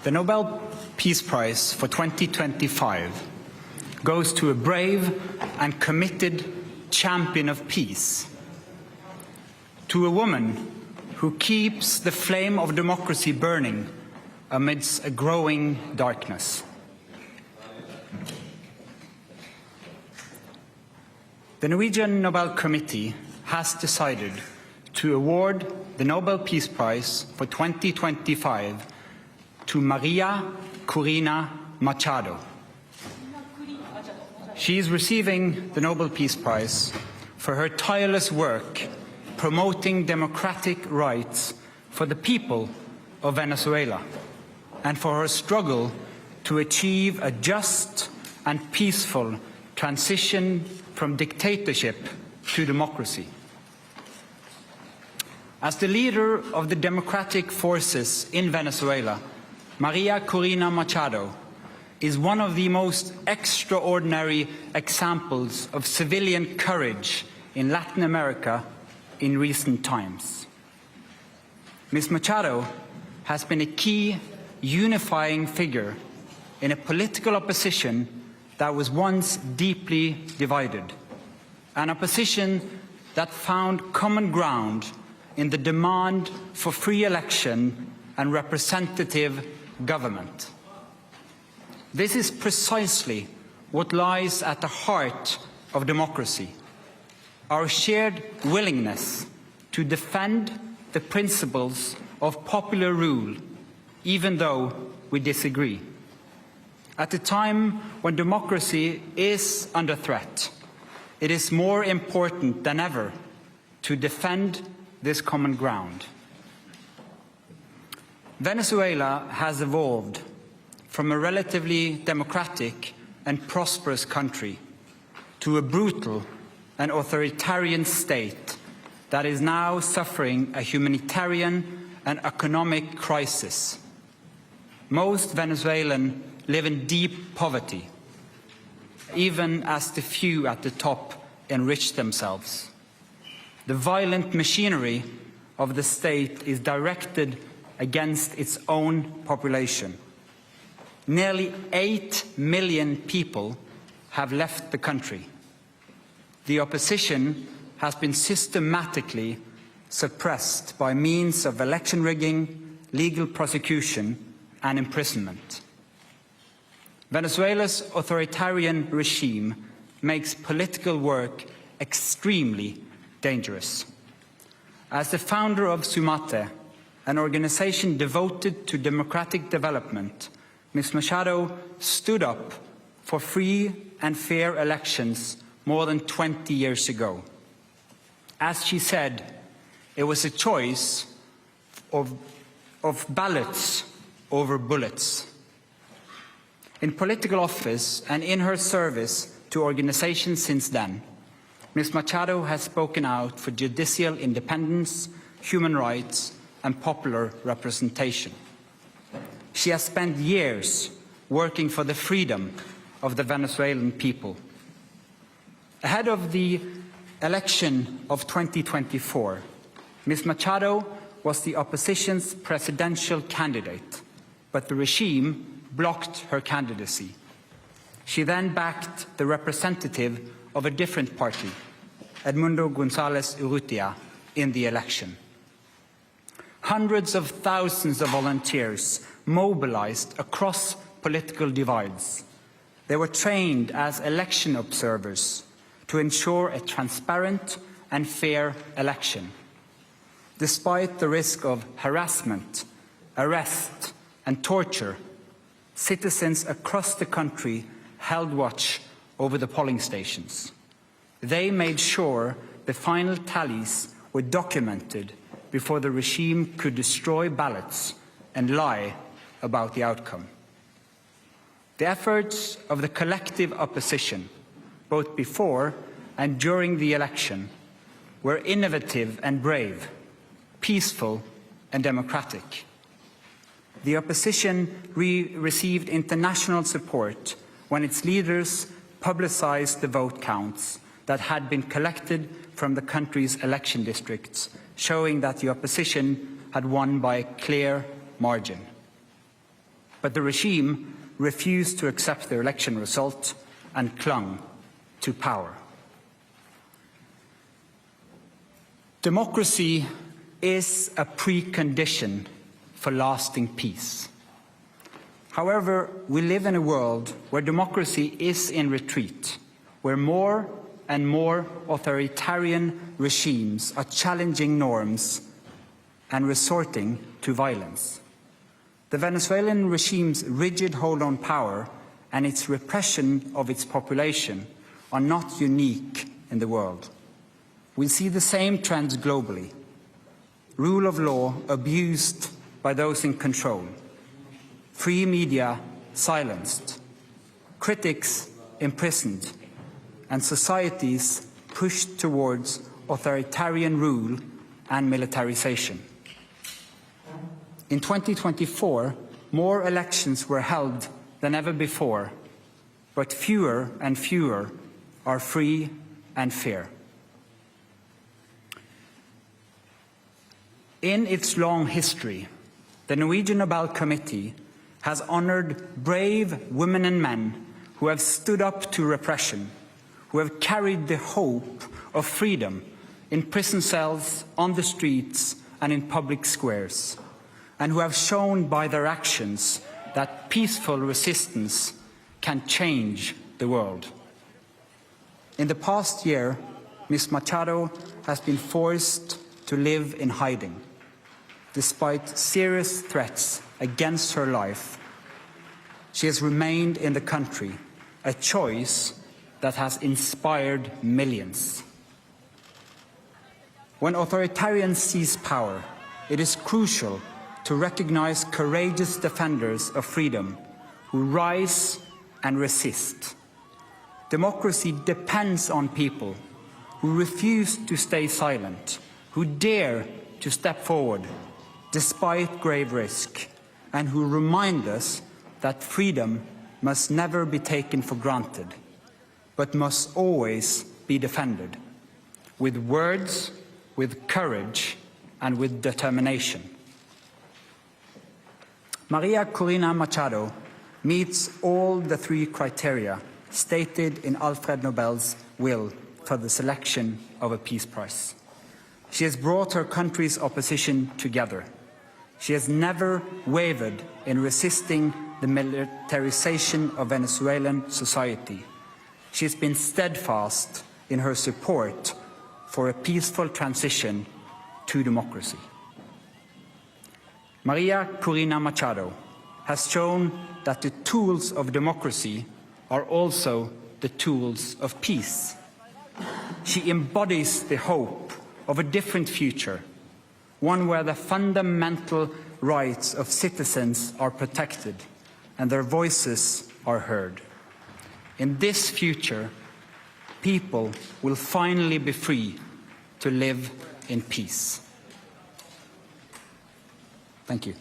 The Nobel Peace Prize for 2025 goes to a brave and committed champion of peace, to a woman who keeps the flame of democracy burning amidst a growing darkness. The Norwegian Nobel Committee has decided to award the Nobel Peace Prize for 2025 to Maria Corina Machado. She is receiving the Nobel Peace Prize for her tireless work promoting democratic rights for the people of Venezuela and for her struggle to achieve a just and peaceful transition from dictatorship to democracy. As the leader of the democratic forces in Venezuela, Maria Corina Machado is one of the most extraordinary examples of civilian courage in Latin America in recent times. Ms. Machado has been a key unifying figure in a political opposition that was once deeply divided, an opposition that found common ground in the demand for free election and representative government. This is precisely what lies at the heart of democracy, our shared willingness to defend the principles of popular rule, even though we disagree. At a time when democracy is under threat, it is more important than ever to defend this common ground. Venezuela has evolved from a relatively democratic and prosperous country to a brutal and authoritarian state that is now suffering a humanitarian and economic crisis. Most Venezuelans live in deep poverty, even as the few at the top enrich themselves. The violent machinery of the state is directed against its own population. Nearly 8 million people have left the country. The opposition has been systematically suppressed by means of election rigging, legal prosecution, and imprisonment. Venezuela's authoritarian regime makes political work extremely dangerous. As the founder of Sumate, an organization devoted to democratic development, Ms. Machado stood up for free and fair elections more than 20 years ago. As she said, it was a choice of ballots over bullets. In political office and in her service to organizations since then, Ms. Machado has spoken out for judicial independence, human rights, and popular representation. She has spent years working for the freedom of the Venezuelan people. Ahead of the election of 2024, Ms. Machado was the opposition's presidential candidate, but the regime blocked her candidacy. She then backed the representative of a different party, Edmundo González Urrutia, in the election. Hundreds of thousands of volunteers mobilized across political divides. They were trained as election observers to ensure a transparent and fair election. Despite the risk of harassment, arrest, and torture, citizens across the country held watch over the polling stations. They made sure the final tallies were documented before the regime could destroy ballots and lie about the outcome. The efforts of the collective opposition, both before and during the election, were innovative and brave, peaceful and democratic. The opposition received international support when its leaders publicized the vote counts that had been collected from the country's election districts, showing that the opposition had won by a clear margin. But the regime refused to accept the election result and clung to power. Democracy is a precondition for lasting peace. However, we live in a world where democracy is in retreat, where more and more authoritarian regimes are challenging norms and resorting to violence. The Venezuelan regime's rigid hold on power and its repression of its population are not unique in the world. We see the same trends globally. Rule of law abused by those in control, free media silenced, critics imprisoned, and societies pushed towards authoritarian rule and militarization. In 2024, more elections were held than ever before, but fewer and fewer are free and fair. In its long history, the Norwegian Nobel Committee has honored brave women and men who have stood up to repression, who have carried the hope of freedom in prison cells, on the streets, and in public squares, and who have shown by their actions that peaceful resistance can change the world. In the past year, Ms. Machado has been forced to live in hiding. Despite serious threats against her life, she has remained in the country, a choice that has inspired millions. When authoritarians seize power, it is crucial to recognize courageous defenders of freedom who rise and resist. Democracy depends on people who refuse to stay silent, who dare to step forward despite grave risk, and who remind us that freedom must never be taken for granted, but must always be defended, with words, with courage, and with determination. Maria Corina Machado meets all the three criteria stated in Alfred Nobel's will for the selection of a Peace Prize. She has brought her country's opposition together. She has never wavered in resisting the militarization of Venezuelan society. She has been steadfast in her support for a peaceful transition to democracy. Maria Corina Machado has shown that the tools of democracy are also the tools of peace. She embodies the hope of a different future, one where the fundamental rights of citizens are protected and their voices are heard. In this future, people will finally be free to live in peace. Thank you.